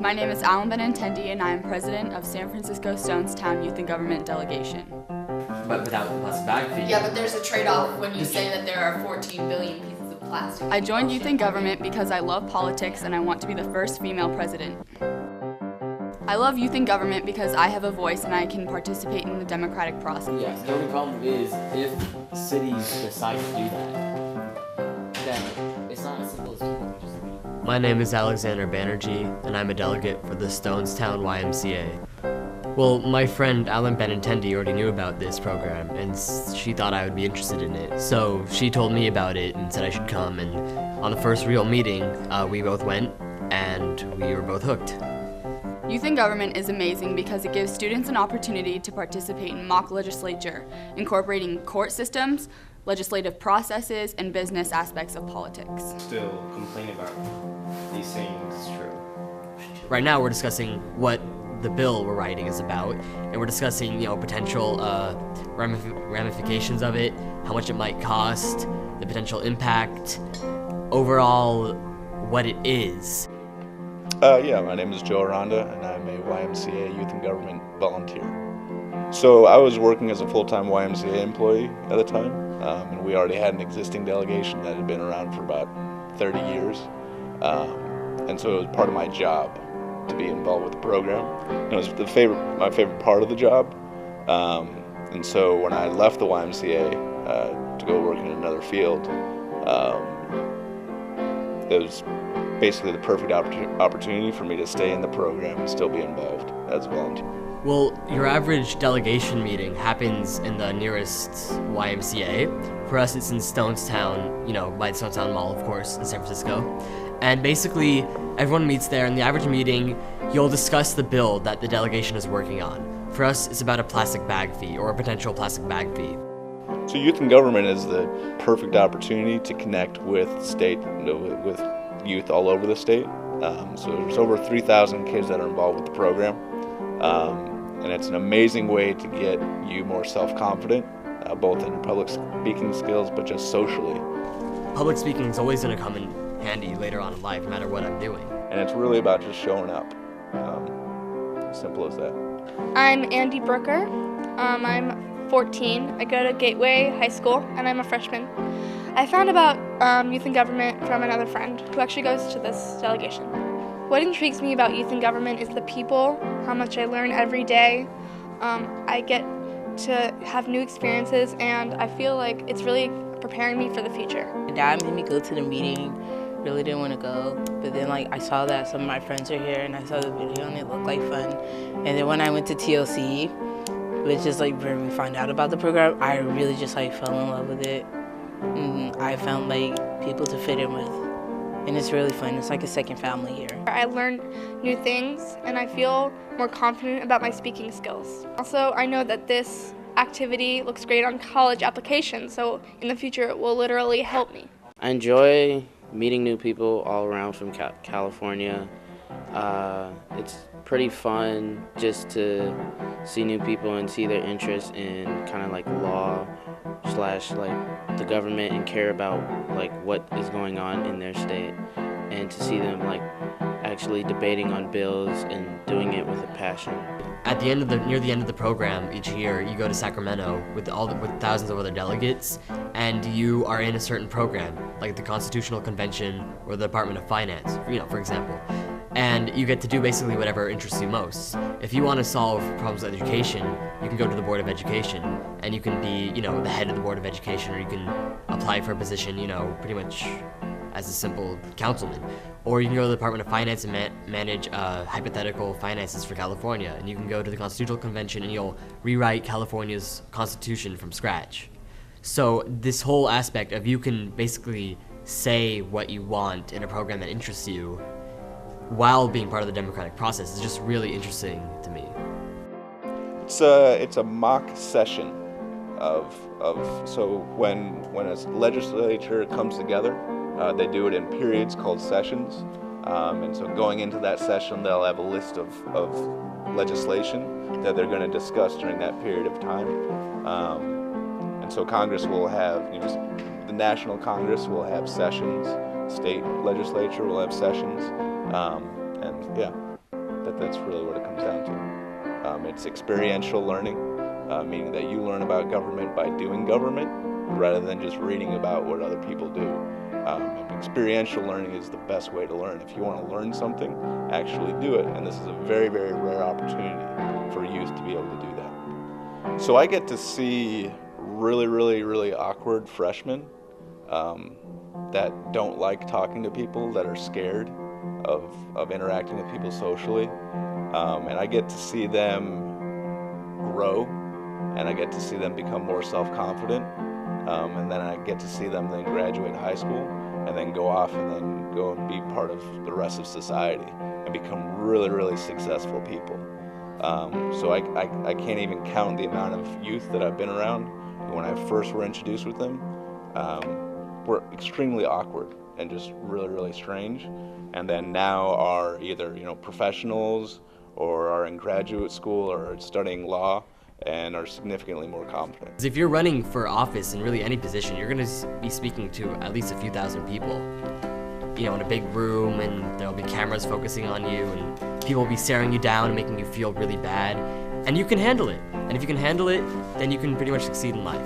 My name is Benintendi, and I am president of San Francisco Stonestown Youth and Government Delegation. But without the plastic bag fee. Yeah, but there's a trade-off when you say that there are 14 billion pieces of plastic. I joined Youth in Government because I love politics and I want to be the first female president. I love Youth in Government because I have a voice and I can participate in the democratic process. Yes, the only problem is if cities decide to do that, then it's not as simple as people just leave. My name is Alexander Banerjee, and I'm a delegate for the Stonestown YMCA. Well, my friend Alan Benintendi already knew about this program, and she thought I would be interested in it. So she told me about it and said I should come, and on the first real meeting, we both went, and we were both hooked. Youth in Government is amazing because it gives students an opportunity to participate in mock legislature, incorporating court systems, legislative processes, and business aspects of politics. Still complain about these things, it's true. Right now we're discussing what the bill we're writing is about, and we're discussing, potential ramifications of it, how much it might cost, the potential impact, overall what it is. My name is Joe Aranda, and I'm a YMCA Youth and Government volunteer. So I was working as a full-time YMCA employee at the time, and we already had an existing delegation that had been around for about 30 years. And so it was part of my job to be involved with the program. And it was my favorite part of the job. And so when I left the YMCA to go work in another field, it was basically the perfect opportunity for me to stay in the program and still be involved as a volunteer. Well, your average delegation meeting happens in the nearest YMCA. For us, it's in Stonestown, by the Stonestown Mall, of course, in San Francisco. And basically, everyone meets there. In the average meeting, you'll discuss the bill that the delegation is working on. For us, it's about a plastic bag fee, or a potential plastic bag fee. So Youth in Government is the perfect opportunity to connect with with youth all over the state. So there's over 3,000 kids that are involved with the program. And it's an amazing way to get you more self-confident, both in your public speaking skills, but just socially. Public speaking is always going to come in handy later on in life, no matter what I'm doing. And it's really about just showing up. Simple as that. I'm Andi Brooker. I'm 14. I go to Gateway High School, and I'm a freshman. I found about Youth in Government from another friend who actually goes to this delegation. What intrigues me about Youth in Government is the people, how much I learn every day. I get to have new experiences, and I feel like it's really preparing me for the future. My dad made me go to the meeting. Really didn't want to go, but then I saw that some of my friends are here, and I saw the video, and it looked like fun. And then when I went to TLC, which is where we find out about the program, I really just fell in love with it. And I found people to fit in with. And it's really fun. It's like a second family here. I learned new things, and I feel more confident about my speaking skills. Also, I know that this activity looks great on college applications, so in the future it will literally help me. I enjoy meeting new people all around from California. It's pretty fun just to see new people and see their interest in kind of law / the government and care about what is going on in their state, and to see them actually debating on bills and doing it with a passion. At the end of near the end of the program each year, you go to Sacramento with thousands of other delegates, and you are in a certain program, like the Constitutional Convention or the Department of Finance, for example. And you get to do basically whatever interests you most. If you want to solve problems with education, you can go to the Board of Education, and you can be, the head of the Board of Education, or you can apply for a position, pretty much as a simple councilman. Or you can go to the Department of Finance and manage hypothetical finances for California, and you can go to the Constitutional Convention and you'll rewrite California's constitution from scratch. So this whole aspect of you can basically say what you want in a program that interests you while being part of the democratic process is just really interesting to me. It's a mock session so when a legislature comes together, they do it in periods called sessions, and so going into that session they'll have a list of legislation that they're going to discuss during that period of time, and so Congress will have, the National Congress will have sessions, state legislature will have sessions, and yeah. that's really what it comes down to. It's experiential learning, meaning that you learn about government by doing government rather than just reading about what other people do. And experiential learning is the best way to learn. If you want to learn something, actually do it. And this is a very, very rare opportunity for youth to be able to do that. So I get to see really, really, really awkward freshmen that don't like talking to people, that are scared of interacting with people socially. And I get to see them grow, and I get to see them become more self-confident. And then I get to see them then graduate high school and then go off and then go and be part of the rest of society and become really, really successful people. So I can't even count the amount of youth that I've been around. When I first were introduced with them, were extremely awkward and just really, really strange. And then now are either, professionals or are in graduate school or studying law and are significantly more confident. If you're running for office in really any position, you're going to be speaking to at least a few thousand people, in a big room, and there'll be cameras focusing on you, and people will be staring you down and making you feel really bad, and you can handle it. And if you can handle it, then you can pretty much succeed in life.